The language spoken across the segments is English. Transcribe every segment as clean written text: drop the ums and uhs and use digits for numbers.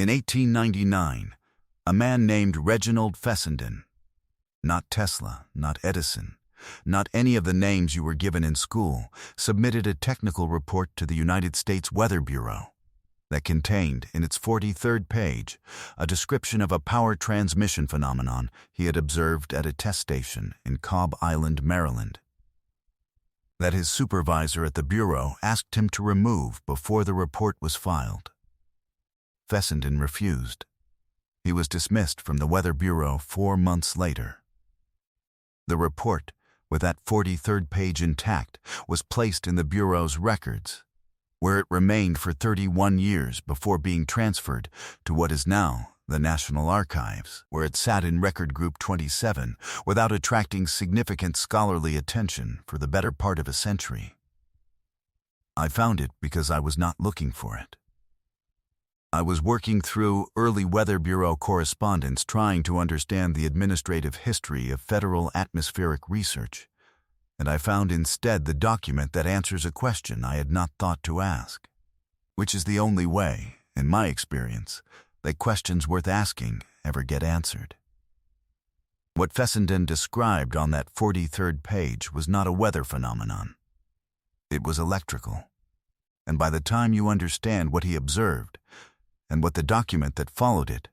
In 1899, a man named Reginald Fessenden, not Tesla, not Edison, not any of the names you were given in school, submitted a technical report to the United States Weather Bureau that contained, in its 43rd page, a description of a power transmission phenomenon he had observed at a test station in Cobb Island, Maryland, that his supervisor at the Bureau asked him to remove before the report was filed. Fessenden refused. He was dismissed from the Weather Bureau 4 months later. The report, with that 43rd page intact, was placed in the Bureau's records, where it remained for 31 years before being transferred to what is now the National Archives, where it sat in Record Group 27 without attracting significant scholarly attention for the better part of a century. I found it because I was not looking for it. I was working through early Weather Bureau correspondence trying to understand the administrative history of federal atmospheric research, and I found instead the document that answers a question I had not thought to ask, which is the only way, in my experience, that questions worth asking ever get answered. What Fessenden described on that 43rd page was not a weather phenomenon. It was electrical. And by the time you understand what he observed, and what the document that followed it,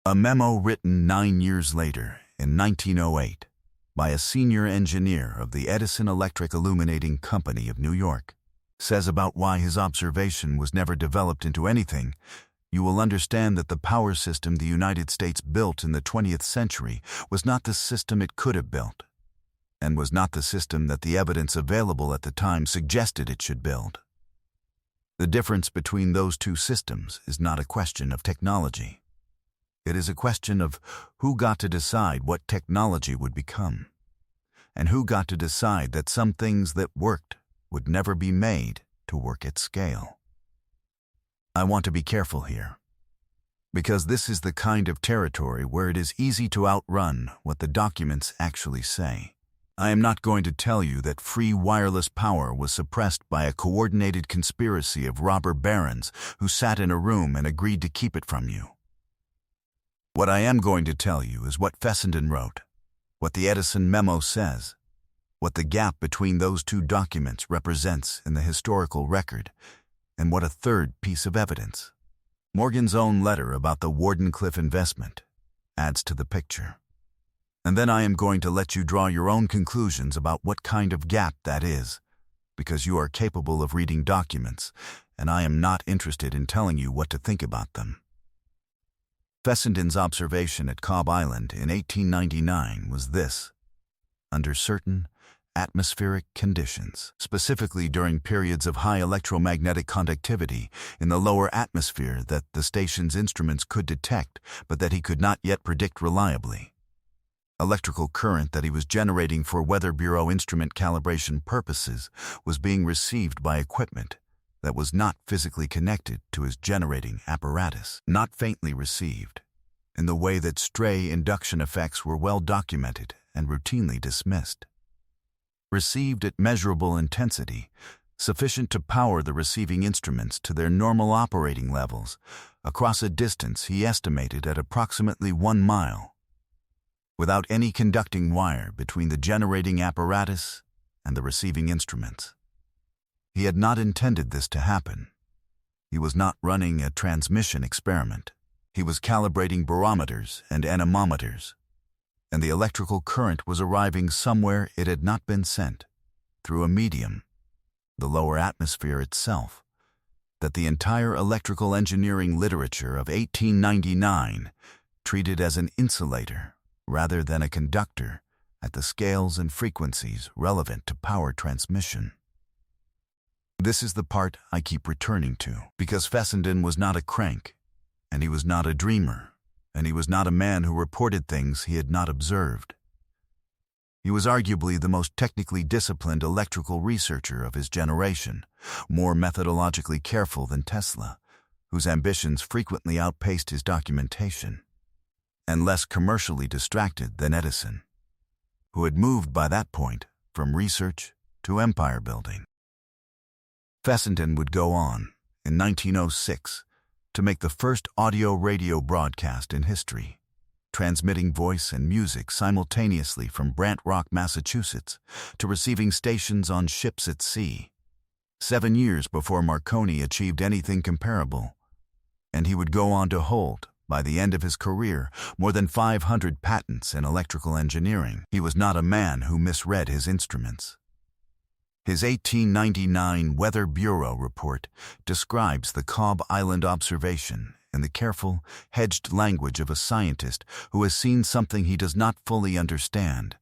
a memo written 9 years later, in 1908, by a senior engineer of the Edison Electric Illuminating Company of New York, says about why his observation was never developed into anything, you will understand that the power system the United States built in the 20th century was not the system it could have built, and was not the system that the evidence available at the time suggested it should build. The difference between those two systems is not a question of technology. It is a question of who got to decide what technology would become, and who got to decide that some things that worked would never be made to work at scale. I want to be careful here, because this is the kind of territory where it is easy to outrun what the documents actually say. I am not going to tell you that free wireless power was suppressed by a coordinated conspiracy of robber barons who sat in a room and agreed to keep it from you. What I am going to tell you is what Fessenden wrote, what the Edison memo says, what the gap between those two documents represents in the historical record, and what a third piece of evidence, Morgan's own letter about the Wardenclyffe investment, adds to the picture. And then I am going to let you draw your own conclusions about what kind of gap that is, because you are capable of reading documents, and I am not interested in telling you what to think about them. Fessenden's observation at Cobb Island in 1899 was this: under certain atmospheric conditions, specifically during periods of high electromagnetic conductivity in the lower atmosphere that the station's instruments could detect but that he could not yet predict reliably, electrical current that he was generating for Weather Bureau instrument calibration purposes was being received by equipment that was not physically connected to his generating apparatus, not faintly received, in the way that stray induction effects were well documented and routinely dismissed. Received at measurable intensity, sufficient to power the receiving instruments to their normal operating levels, across a distance he estimated at approximately 1 mile, without any conducting wire between the generating apparatus and the receiving instruments. He had not intended this to happen. He was not running a transmission experiment. He was calibrating barometers and anemometers, and the electrical current was arriving somewhere it had not been sent, through a medium, the lower atmosphere itself, that the entire electrical engineering literature of 1899 treated as an insulator rather than a conductor at the scales and frequencies relevant to power transmission. This is the part I keep returning to, because Fessenden was not a crank, and he was not a dreamer, and he was not a man who reported things he had not observed. He was arguably the most technically disciplined electrical researcher of his generation, more methodologically careful than Tesla, whose ambitions frequently outpaced his documentation, and less commercially distracted than Edison, who had moved by that point from research to empire building. Fessenden would go on, in 1906, to make the first audio-radio broadcast in history, transmitting voice and music simultaneously from Brant Rock, Massachusetts, to receiving stations on ships at sea. 7 years before Marconi achieved anything comparable, and he would go on to hold, by the end of his career, more than 500 patents in electrical engineering. He was not a man who misread his instruments. His 1899 Weather Bureau report describes the Cobb Island observation in the careful, hedged language of a scientist who has seen something he does not fully understand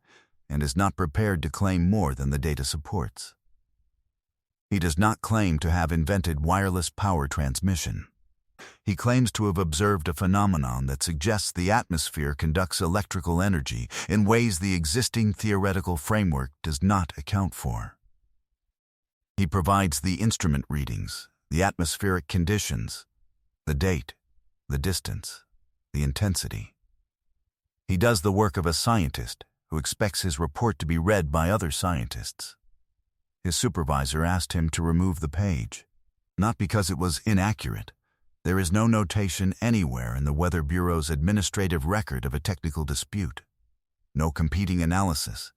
and is not prepared to claim more than the data supports. He does not claim to have invented wireless power transmission. He claims to have observed a phenomenon that suggests the atmosphere conducts electrical energy in ways the existing theoretical framework does not account for. He provides the instrument readings, the atmospheric conditions, the date, the distance, the intensity. He does the work of a scientist who expects his report to be read by other scientists. His supervisor asked him to remove the page, not because it was inaccurate. There is no notation anywhere in the Weather Bureau's administrative record of a technical dispute, no competing analysis,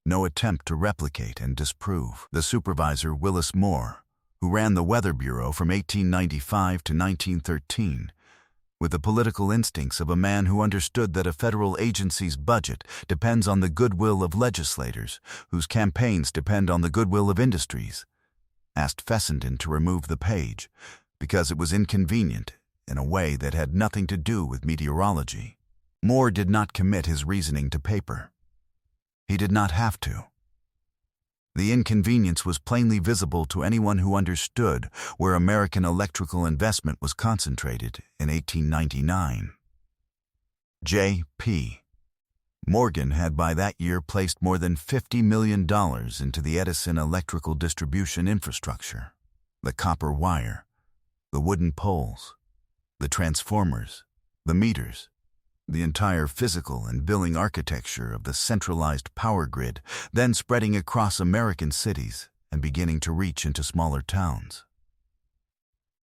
no attempt to replicate and disprove. The supervisor, Willis Moore, who ran the Weather Bureau from 1895 to 1913, with the political instincts of a man who understood that a federal agency's budget depends on the goodwill of legislators, whose campaigns depend on the goodwill of industries, asked Fessenden to remove the page because it was inconvenient in a way that had nothing to do with meteorology. Moore did not commit his reasoning to paper. He did not have to. The inconvenience was plainly visible to anyone who understood where American electrical investment was concentrated in 1899. J.P. Morgan had by that year placed more than $50 million into the Edison electrical distribution infrastructure, the copper wire, the wooden poles, the transformers, the meters, the entire physical and billing architecture of the centralized power grid, then spreading across American cities and beginning to reach into smaller towns.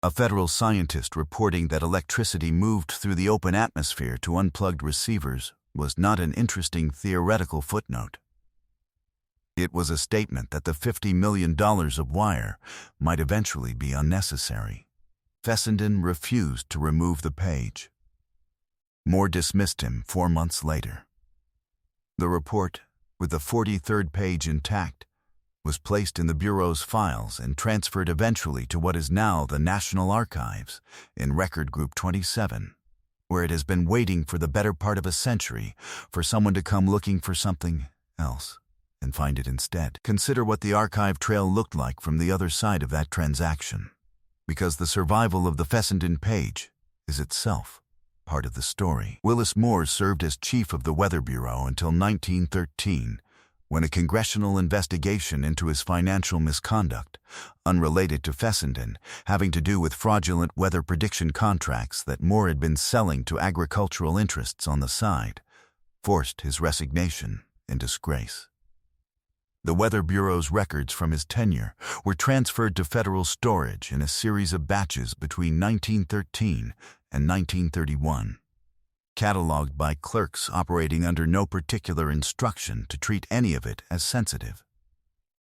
A federal scientist reporting that electricity moved through the open atmosphere to unplugged receivers was not an interesting theoretical footnote. It was a statement that the $50 million of wire might eventually be unnecessary. Fessenden refused to remove the page. Moore dismissed him 4 months later. The report, with the 43rd page intact, was placed in the Bureau's files and transferred eventually to what is now the National Archives in Record Group 27, where it has been waiting for the better part of a century for someone to come looking for something else and find it instead. Consider what the archive trail looked like from the other side of that transaction, because the survival of the Fessenden page is itself part of the story. Willis Moore served as chief of the Weather Bureau until 1913, when a congressional investigation into his financial misconduct, unrelated to Fessenden, having to do with fraudulent weather prediction contracts that Moore had been selling to agricultural interests on the side, forced his resignation and disgrace. The Weather Bureau's records from his tenure were transferred to federal storage in a series of batches between 1913 and 1931, cataloged by clerks operating under no particular instruction to treat any of it as sensitive.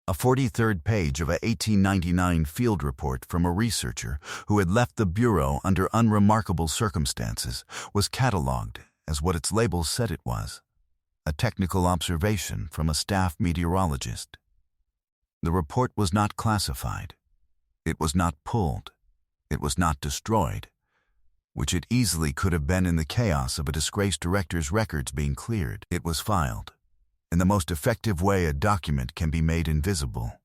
A 43rd page of a 1899 field report from a researcher who had left the Bureau under unremarkable circumstances was cataloged as what its label said it was: a technical observation from a staff meteorologist. The report was not classified. It was not pulled. It was not destroyed, which it easily could have been in the chaos of a disgraced director's records being cleared. It was filed, in the most effective way a document can be made invisible,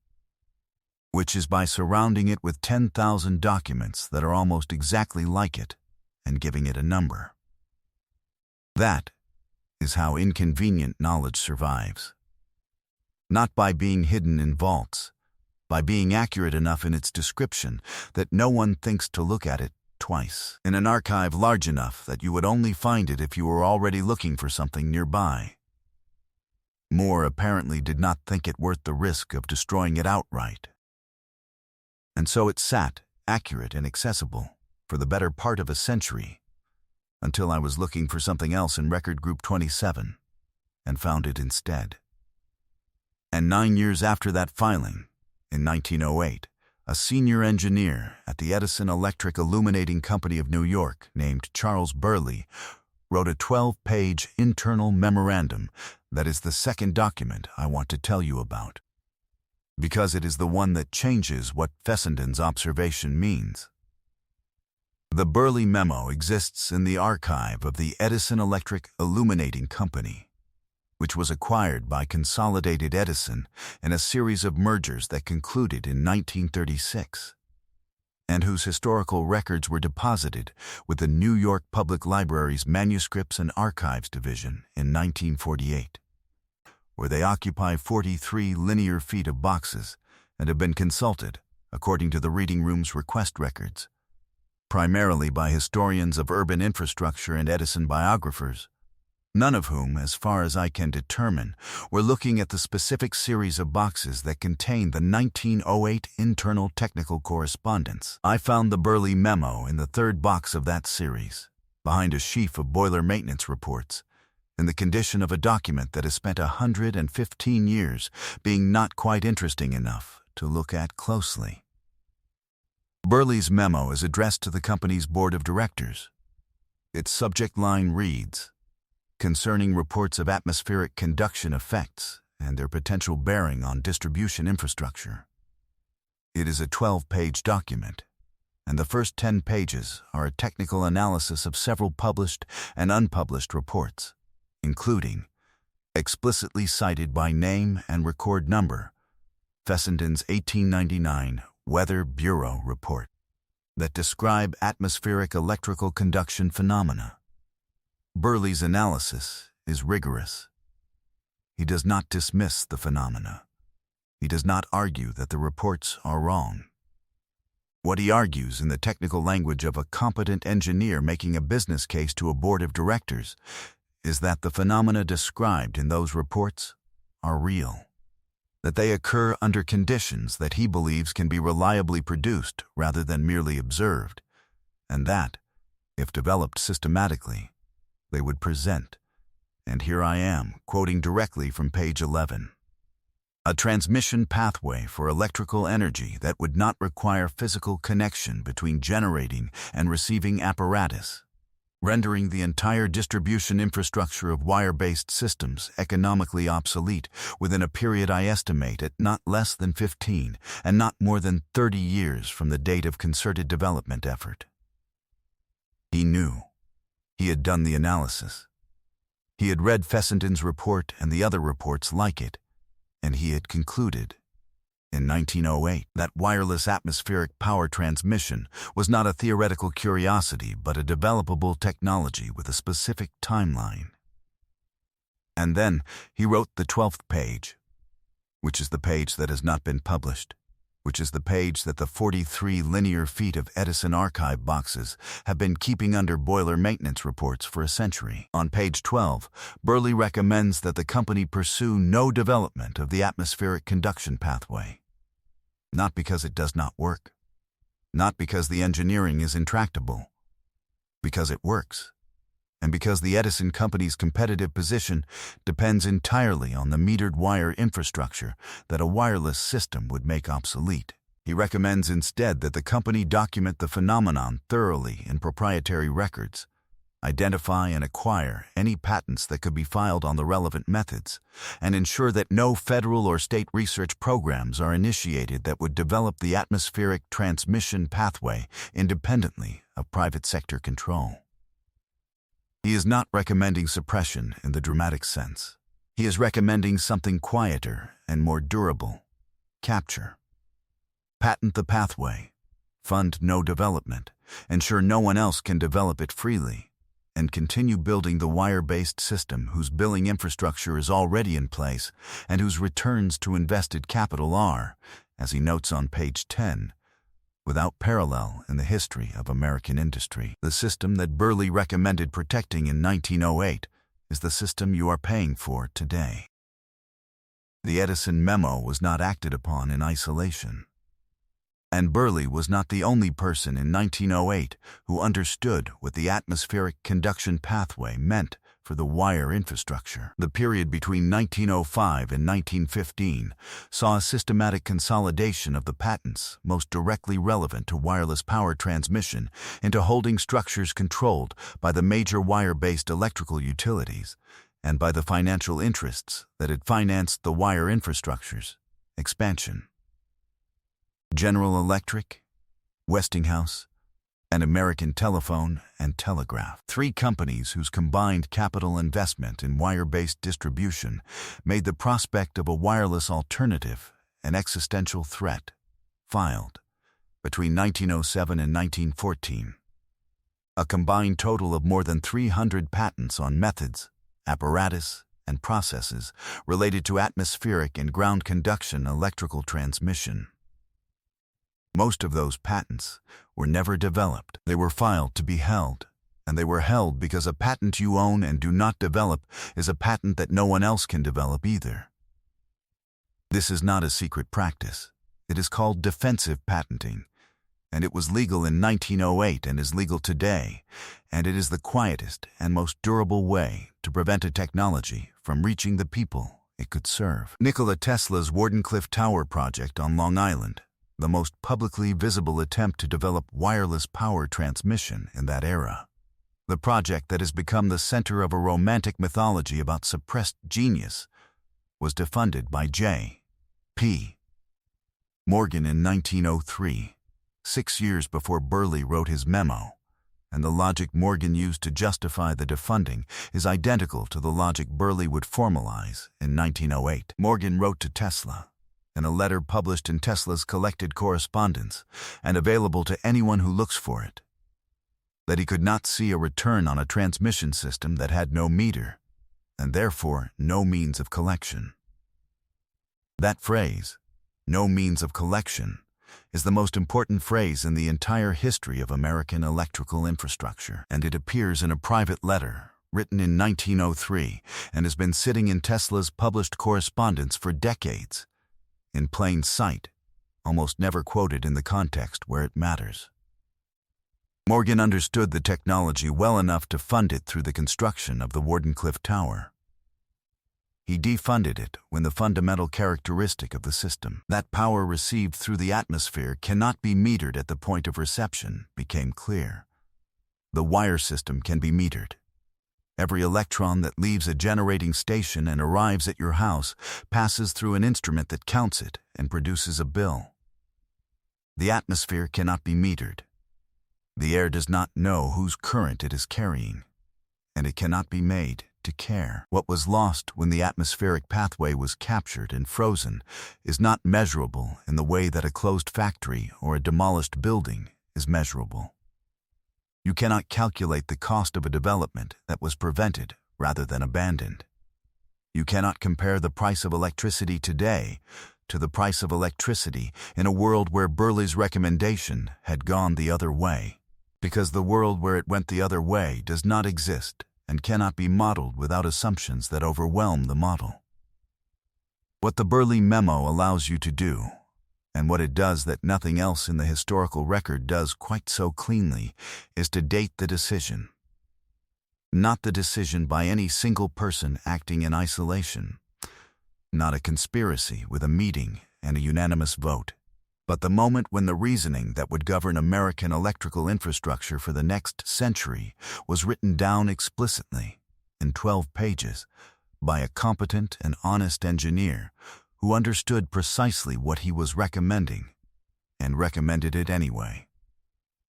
which is by surrounding it with 10,000 documents that are almost exactly like it and giving it a number. That is how inconvenient knowledge survives. Not by being hidden in vaults, by being accurate enough in its description that no one thinks to look at it twice, in an archive large enough that you would only find it if you were already looking for something nearby. Moore apparently did not think it worth the risk of destroying it outright. And so it sat, accurate and accessible, for the better part of a century, until I was looking for something else in Record Group 27, and found it instead. And 9 years after that filing, in 1908, a senior engineer at the Edison Electric Illuminating Company of New York named Charles Burley wrote a 12-page internal memorandum that is the second document I want to tell you about, because it is the one that changes what Fessenden's observation means. The Burley memo exists in the archive of the Edison Electric Illuminating Company, which was acquired by Consolidated Edison in a series of mergers that concluded in 1936, and whose historical records were deposited with the New York Public Library's Manuscripts and Archives Division in 1948, where they occupy 43 linear feet of boxes and have been consulted, according to the reading room's request records, primarily by historians of urban infrastructure and Edison biographers, none of whom, as far as I can determine, were looking at the specific series of boxes that contain the 1908 internal technical correspondence. I found the Burley memo in the third box of that series, behind a sheaf of boiler maintenance reports, in the condition of a document that has spent 115 years being not quite interesting enough to look at closely. Burley's memo is addressed to the company's board of directors. Its subject line reads, "Concerning reports of atmospheric conduction effects and their potential bearing on distribution infrastructure." It is a 12-page document, and the first 10 pages are a technical analysis of several published and unpublished reports, including, explicitly cited by name and record number, Fessenden's 1899 Weather Bureau report, that describe atmospheric electrical conduction phenomena. Burley's analysis is rigorous. He does not dismiss the phenomena. He does not argue that the reports are wrong. What he argues in the technical language of a competent engineer making a business case to a board of directors is that the phenomena described in those reports are real, that they occur under conditions that he believes can be reliably produced rather than merely observed, and that, if developed systematically, they would present, and here I am quoting directly from page 11, a transmission pathway for electrical energy that would not require physical connection between generating and receiving apparatus, rendering the entire distribution infrastructure of wire-based systems economically obsolete within a period I estimate at not less than 15 and not more than 30 years from the date of concerted development effort. He knew. He had done the analysis. He had read Fessenden's report and the other reports like it, and he had concluded, in 1908, that wireless atmospheric power transmission was not a theoretical curiosity but a developable technology with a specific timeline. And then he wrote the 12th page, which is the page that has not been published, which is the page that the 43 linear feet of Edison archive boxes have been keeping under boiler maintenance reports for a century. On page 12, Burley recommends that the company pursue no development of the atmospheric conduction pathway. Not because it does not work, not because the engineering is intractable, because it works, and because the Edison company's competitive position depends entirely on the metered wire infrastructure that a wireless system would make obsolete. He recommends instead that the company document the phenomenon thoroughly in proprietary records, identify and acquire any patents that could be filed on the relevant methods, and ensure that no federal or state research programs are initiated that would develop the atmospheric transmission pathway independently of private sector control. He is not recommending suppression in the dramatic sense. He is recommending something quieter and more durable: capture. Patent the pathway, fund no development, ensure no one else can develop it freely, and continue building the wire-based system whose billing infrastructure is already in place and whose returns to invested capital are, as he notes on page 10, without parallel in the history of American industry. The system that Burley recommended protecting in 1908 is the system you are paying for today. The Edison memo was not acted upon in isolation. And Burley was not the only person in 1908 who understood what the atmospheric conduction pathway meant for the wire infrastructure. The period between 1905 and 1915 saw a systematic consolidation of the patents most directly relevant to wireless power transmission into holding structures controlled by the major wire-based electrical utilities and by the financial interests that had financed the wire infrastructure's expansion. General Electric, Westinghouse, and American Telephone and Telegraph, three companies whose combined capital investment in wire-based distribution made the prospect of a wireless alternative an existential threat, filed, between 1907 and 1914, a combined total of more than 300 patents on methods, apparatus, and processes related to atmospheric and ground conduction electrical transmission. Most of those patents were never developed. They were filed to be held, and they were held because a patent you own and do not develop is a patent that no one else can develop either. This is not a secret practice. It is called defensive patenting, and it was legal in 1908 and is legal today, and it is the quietest and most durable way to prevent a technology from reaching the people it could serve. Nikola Tesla's Wardenclyffe Tower project on Long Island, the most publicly visible attempt to develop wireless power transmission in that era. The project that has become the center of a romantic mythology about suppressed genius was defunded by J.P. Morgan in 1903, 6 years before Burley wrote his memo, and the logic Morgan used to justify the defunding is identical to the logic Burley would formalize in 1908. Morgan wrote to Tesla, in a letter published in Tesla's collected correspondence and available to anyone who looks for it, that he could not see a return on a transmission system that had no meter, and therefore no means of collection. That phrase, no means of collection, is the most important phrase in the entire history of American electrical infrastructure, and it appears in a private letter written in 1903 and has been sitting in Tesla's published correspondence for decades, in plain sight, almost never quoted in the context where it matters. Morgan understood the technology well enough to fund it through the construction of the Wardenclyffe Tower. He defunded it when the fundamental characteristic of the system, that power received through the atmosphere cannot be metered at the point of reception, became clear. The wire system can be metered. Every electron that leaves a generating station and arrives at your house passes through an instrument that counts it and produces a bill. The atmosphere cannot be metered. The air does not know whose current it is carrying, and it cannot be made to care. What was lost when the atmospheric pathway was captured and frozen is not measurable in the way that a closed factory or a demolished building is measurable. You cannot calculate the cost of a development that was prevented rather than abandoned. You cannot compare the price of electricity today to the price of electricity in a world where Burley's recommendation had gone the other way, because the world where it went the other way does not exist and cannot be modeled without assumptions that overwhelm the model. What the Burley memo allows you to do, and what it does that nothing else in the historical record does quite so cleanly, is to date the decision. Not the decision by any single person acting in isolation, not a conspiracy with a meeting and a unanimous vote, but the moment when the reasoning that would govern American electrical infrastructure for the next century was written down explicitly, in 12 pages, by a competent and honest engineer who understood precisely what he was recommending, and recommended it anyway,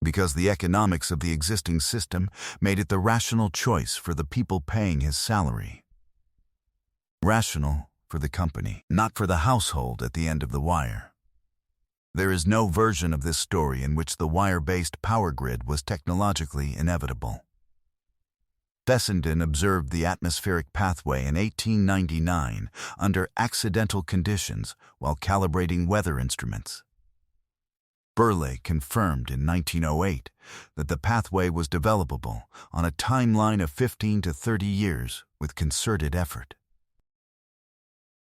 because the economics of the existing system made it the rational choice for the people paying his salary. Rational for the company, not for the household at the end of the wire. There is no version of this story in which the wire-based power grid was technologically inevitable. Fessenden observed the atmospheric pathway in 1899 under accidental conditions while calibrating weather instruments. Burley confirmed in 1908 that the pathway was developable on a timeline of 15 to 30 years with concerted effort.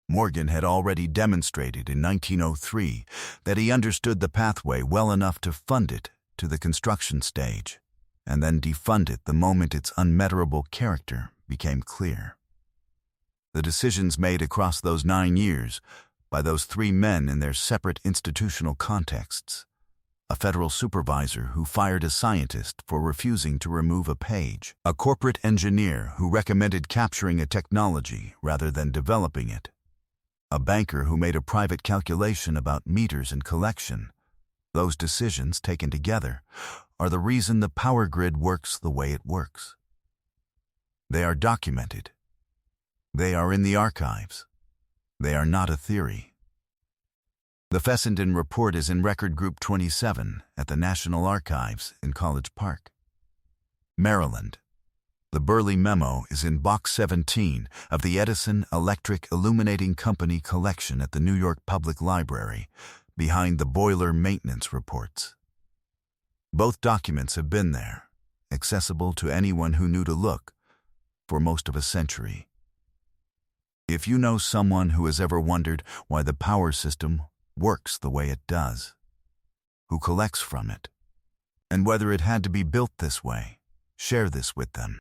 Morgan had already demonstrated in 1903 that he understood the pathway well enough to fund it to the construction stage, and then defund it the moment its unmetterable character became clear. The decisions made across those 9 years by those 3 men in their separate institutional contexts: a federal supervisor who fired a scientist for refusing to remove a page, a corporate engineer who recommended capturing a technology rather than developing it, a banker who made a private calculation about meters and collection. Those decisions, taken together, are the reason the power grid works the way it works. They are documented. They are in the archives. They are not a theory. The Fessenden Report is in Record Group 27 at the National Archives in College Park, Maryland. The Burley Memo is in Box 17 of the Edison Electric Illuminating Company collection at the New York Public Library, behind the boiler maintenance reports. Both documents have been there, accessible to anyone who knew to look, for most of a century. If you know someone who has ever wondered why the power system works the way it does, who collects from it, and whether it had to be built this way, share this with them.